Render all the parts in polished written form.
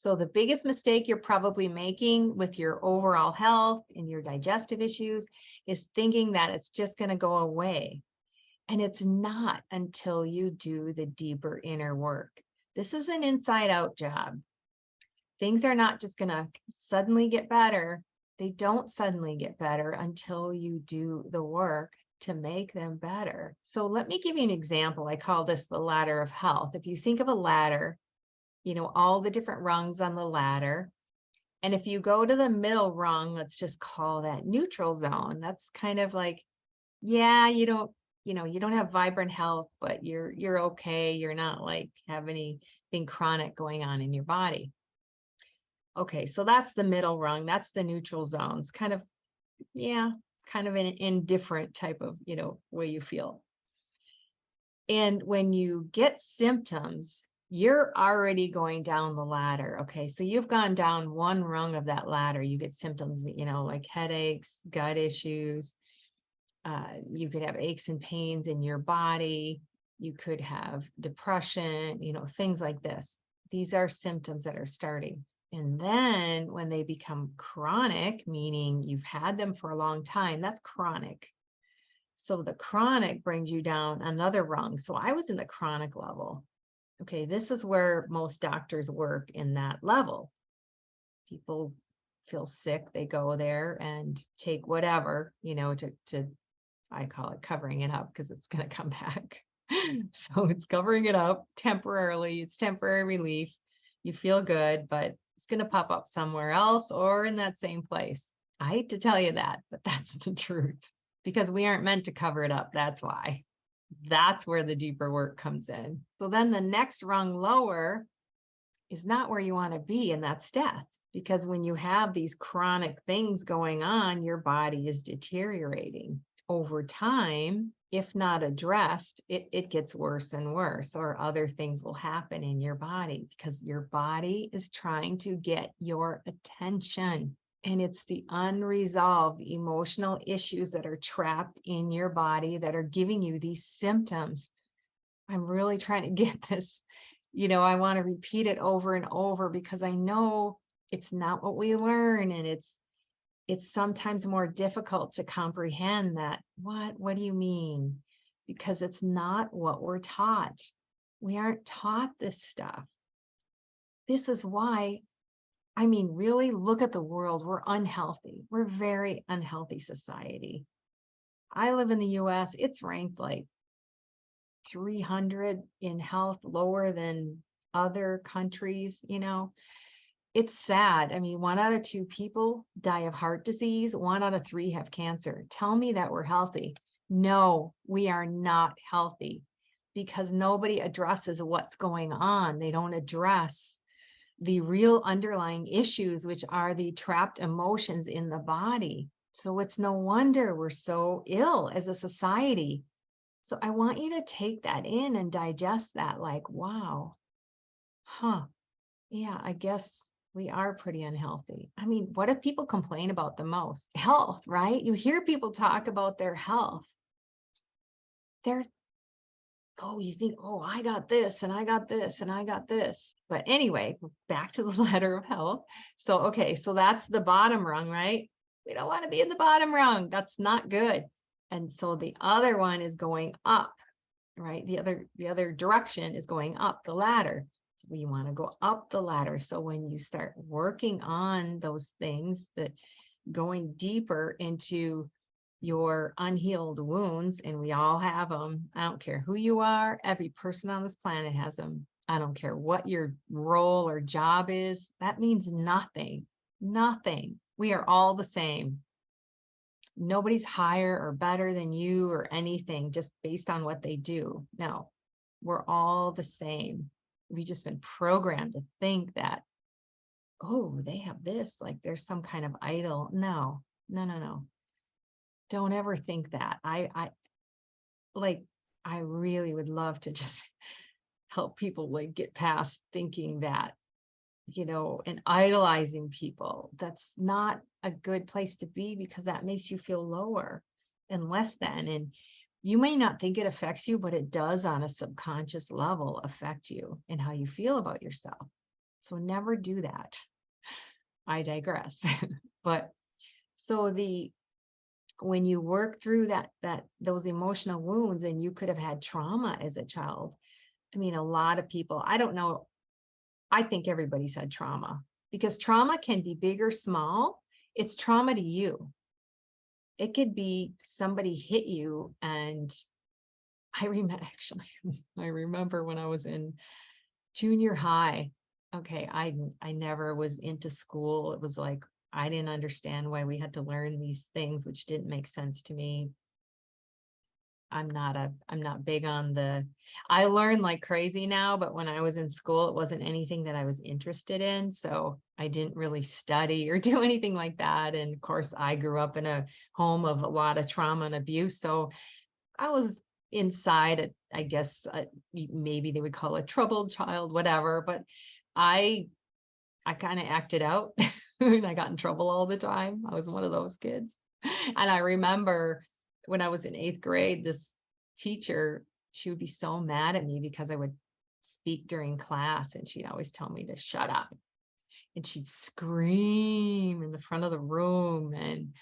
So the biggest mistake you're probably making with your overall health and your digestive issues is thinking that it's just going to go away. And it's not until you do the deeper inner work. This is an inside out job. Things are not just going to suddenly get better. They don't suddenly get better until you do the work to make them better. So let me give you an example. I call this the ladder of health. If you think of a ladder, all the different rungs on the ladder. And if you go to the middle rung, let's just call that neutral zone. That's kind of like, yeah, you don't have vibrant health, but you're okay. You're not like have anything chronic going on in your body. Okay, so that's the middle rung. That's the neutral zones. Kind of, yeah, kind of an indifferent type of, way you feel. And when you get symptoms, you're already going down the ladder. Okay, so you've gone down one rung of that ladder. You get symptoms, like headaches, gut issues. You could have aches and pains in your body. You could have depression, things like this. These are symptoms that are starting. And then when they become chronic, meaning you've had them for a long time, that's chronic. So the chronic brings you down another rung. So I was in the chronic level. Okay, this is where most doctors work, in that level. People feel sick, they go there and take whatever, to I call it covering it up, because it's going to come back. So it's covering it up temporarily. It's temporary relief. You feel good, but it's going to pop up somewhere else or in that same place. I hate to tell you that, but that's the truth, because we aren't meant to cover it up. That's why. That's where the deeper work comes in. So then the next rung lower is not where you want to be, and that's death. Because when you have these chronic things going on, your body is deteriorating. Over time, if not addressed, it gets worse and worse, or other things will happen in your body, because your body is trying to get your attention. And it's the unresolved emotional issues that are trapped in your body that are giving you these symptoms. I'm really trying to get this, I want to repeat it over and over, because I know it's not what we learn, and it's sometimes more difficult to comprehend that. What do you mean? Because it's not what we're taught. We aren't taught this stuff. This is why, really look at the world. We're unhealthy. We're a very unhealthy society. I live in the US. It's ranked like 300 in health, lower than other countries, It's sad. 1 out of 2 people die of heart disease. 1 out of 3 have cancer. Tell me that we're healthy. No, we are not healthy, because nobody addresses what's going on. They don't address the real underlying issues, which are the trapped emotions in the body. So it's no wonder we're so ill as a society. So I want you to take that in and digest that, like, wow, yeah, I guess we are pretty unhealthy. What do people complain about the most? Health, right? You hear people talk about their health. You think, I got this and I got this and I got this. But anyway, back to the ladder of health. So, okay, so that's the bottom rung, right? We don't want to be in the bottom rung. That's not good. And so the other one is going up, right? The other direction is going up the ladder. So you want to go up the ladder. So when you start working on those things, that going deeper into your unhealed wounds, and we all have them. I don't care who you are. Every person on this planet has them. I don't care what your role or job is. That means nothing. Nothing. We are all the same. Nobody's higher or better than you or anything just based on what they do. No, we're all the same. We've just been programmed to think that, they have this, like there's some kind of idol. No. Don't ever think that. I really would love to just help people like get past thinking that, and idolizing people. That's not a good place to be, because that makes you feel lower and less than. And you may not think it affects you, but it does on a subconscious level affect you and how you feel about yourself. So never do that. I digress. But so when you work through those emotional wounds, and you could have had trauma as a child. I mean, a lot of people, I don't know, I think everybody's had trauma, because trauma can be big or small. It's trauma to you. It could be somebody hit you. And I remember, actually, I remember when I was in junior high. Okay, I never was into school. It was like I didn't understand why we had to learn these things, which didn't make sense to me. I'm not big on I learn like crazy now, but when I was in school, it wasn't anything that I was interested in. So I didn't really study or do anything like that. And of course, I grew up in a home of a lot of trauma and abuse. So I was inside, I guess, maybe they would call it troubled child, whatever. But I I kind of acted out and I got in trouble all the time. I was one of those kids. And I remember when I was in 8th grade, this teacher, she would be so mad at me because I would speak during class, and she'd always tell me to shut up. And she'd scream in the front of the room. And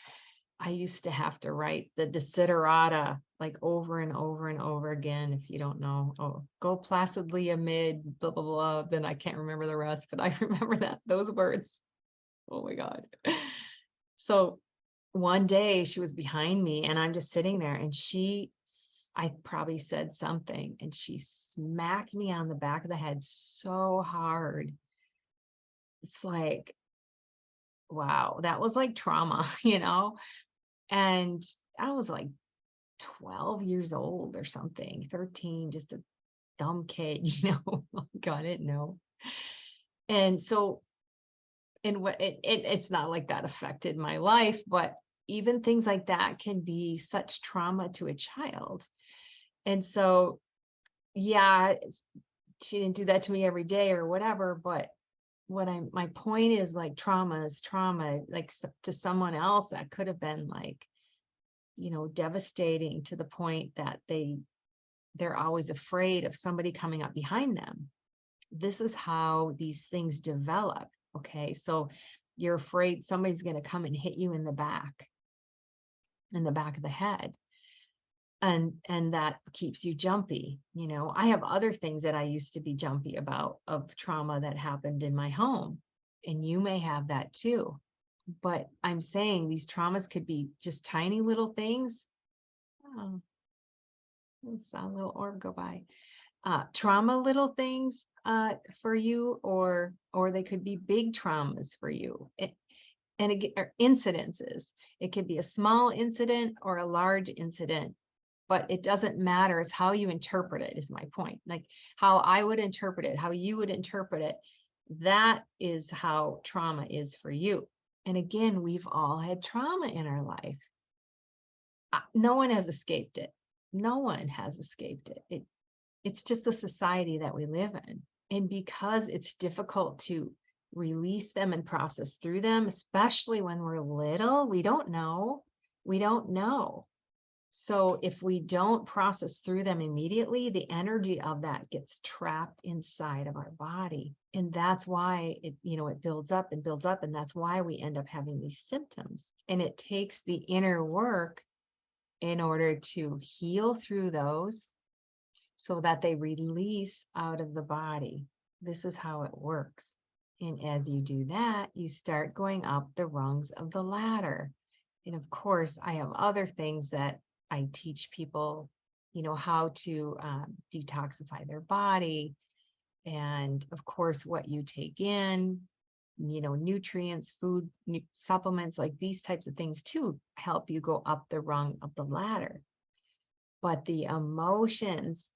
I used to have to write the desiderata like over and over and over again. If you don't know, oh, go placidly amid blah blah blah. Then I can't remember the rest, but I remember those words. Oh my God. So one day she was behind me, and I'm just sitting there, and I probably said something, and she smacked me on the back of the head so hard. It's like, wow, that was like trauma, And I was like 12 years old or something, 13, just a dumb kid, God, I didn't know. And so, and what it's not like that affected my life, but even things like that can be such trauma to a child. And so, yeah, she didn't do that to me every day or whatever, but my point is, like, trauma is trauma. Like, to someone else, that could have been like, devastating, to the point that they're always afraid of somebody coming up behind them. This is how these things develop. Okay. So you're afraid somebody's going to come and hit you in the back of the head. And that keeps you jumpy. I have other things that I used to be jumpy about, of trauma that happened in my home. And you may have that too. But I'm saying these traumas could be just tiny little things. Oh, I saw a little orb go by. Trauma little things for you, or they could be big traumas for you. And again, or incidences. It could be a small incident or a large incident, but it doesn't matter. It's how you interpret it, is my point. Like how I would interpret it, how you would interpret it. That is how trauma is for you. And again, we've all had trauma in our life. No one has escaped it. No one has escaped it. It's just the society that we live in. And because it's difficult to release them and process through them, especially when we're little, we don't know. We don't know. So if we don't process through them immediately, the energy of that gets trapped inside of our body. And that's why it builds up and builds up. And that's why we end up having these symptoms. And it takes the inner work in order to heal through those, so that they release out of the body. This is how it works. And as you do that, you start going up the rungs of the ladder. And of course, I have other things that I teach people, how to detoxify their body. And of course, what you take in, nutrients, food, supplements, like these types of things too, help you go up the rung of the ladder. But the emotions,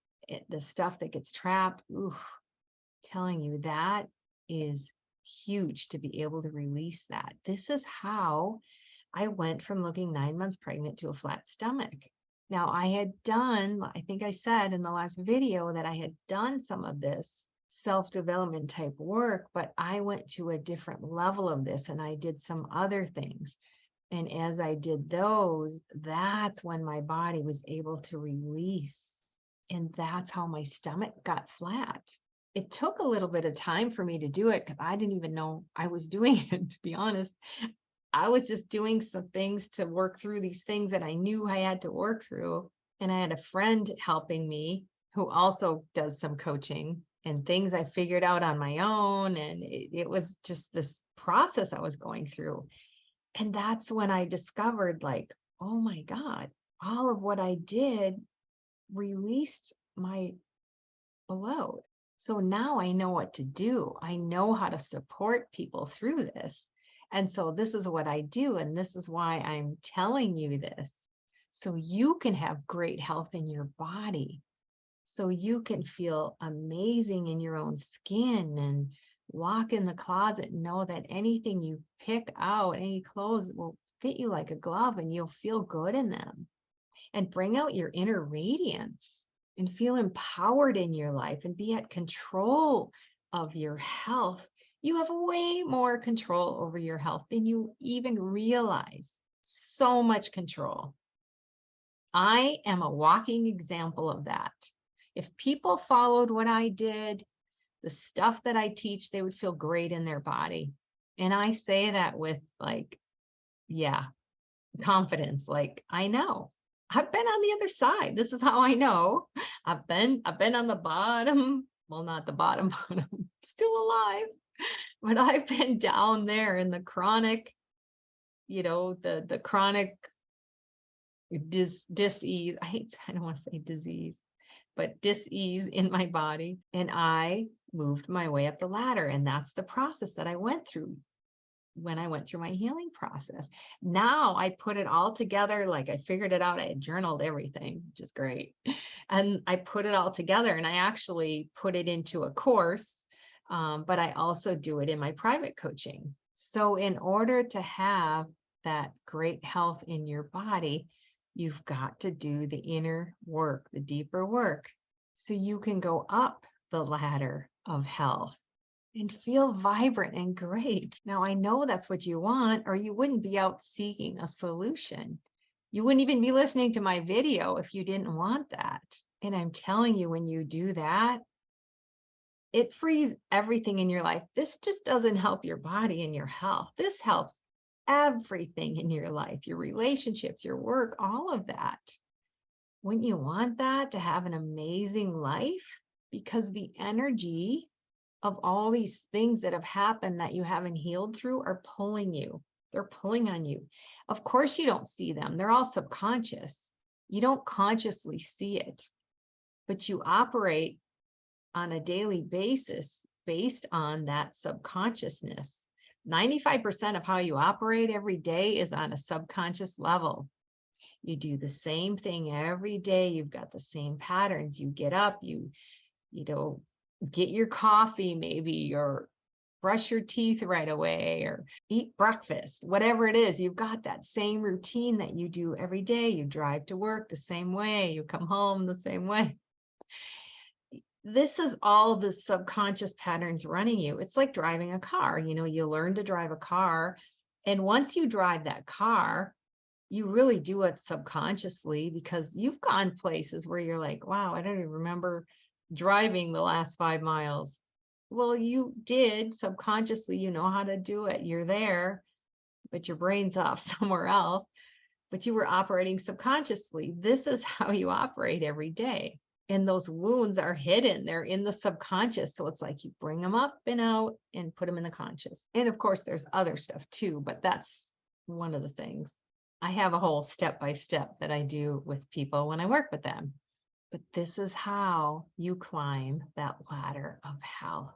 the stuff that gets trapped, telling you, that is huge to be able to release that. This is how I went from looking 9 months pregnant to a flat stomach. Now, I had done, I think I said in the last video that I had done some of this self-development type work, but I went to a different level of this, and I did some other things. And as I did those, that's when my body was able to release. And that's how my stomach got flat. it took a little bit of time for me to do it because I didn't even know I was doing it, to be honest. I was just doing some things to work through these things that I knew I had to work through. And I had a friend helping me who also does some coaching and things I figured out on my own. And it was just this process I was going through. And that's when I discovered, like, oh my God, all of what I did released my bloat. So now I know what to do. I know how to support people through this. And so this is what I do. And this is why I'm telling you this. So you can have great health in your body. So you can feel amazing in your own skin and walk in the closet and know that anything you pick out, any clothes will fit you like a glove and you'll feel good in them. And bring out your inner radiance and feel empowered in your life and be at control of your health. You have way more control over your health than you even realize. So much control. I am a walking example of that. If people followed what I did, the stuff that I teach, they would feel great in their body. And I say that with, like, yeah, confidence. Like, I know. I've been on the other side. This is how I know. I've been on the bottom. Well, not the bottom, still alive. But I've been down there in the chronic, the chronic dis-ease. I don't want to say disease, but dis-ease in my body. And I moved my way up the ladder. And that's the process that I went through when I went through my healing process. Now I put it all together. Like, I figured it out. I had journaled everything, which is great. And I put it all together and I actually put it into a course. But I also do it in my private coaching. So in order to have that great health in your body, you've got to do the inner work, the deeper work, so you can go up the ladder of health and feel vibrant and great. Now, I know that's what you want, or you wouldn't be out seeking a solution. You wouldn't even be listening to my video if you didn't want that. And I'm telling you, when you do that, it frees everything in your life. This just doesn't help your body and your health. This helps everything in your life, your relationships, your work, all of that. Wouldn't you want that, to have an amazing life? Because the energy of all these things that have happened that you haven't healed through are pulling you. They're pulling on you. Of course, you don't see them. They're all subconscious. You don't consciously see it, but you operate on a daily basis based on that subconsciousness. 95% of how you operate every day is on a subconscious level. You do the same thing every day. You've got the same patterns. You get up, you get your coffee, maybe, or brush your teeth right away, or eat breakfast, whatever it is. You've got that same routine that you do every day. You drive to work the same way. You come home the same way. This is all the subconscious patterns running you. It's like driving a car. You learn to drive a car. And once you drive that car, you really do it subconsciously, because you've gone places where you're like, wow, I don't even remember driving the last 5 miles. Well, you did subconsciously. You know how to do it. You're there, but your brain's off somewhere else. But you were operating subconsciously. This is how you operate every day. And those wounds are hidden. They're in the subconscious. So it's like you bring them up and out and put them in the conscious. And of course, there's other stuff too, but that's one of the things. I have a whole step-by-step that I do with people when I work with them. But this is how you climb that ladder of health.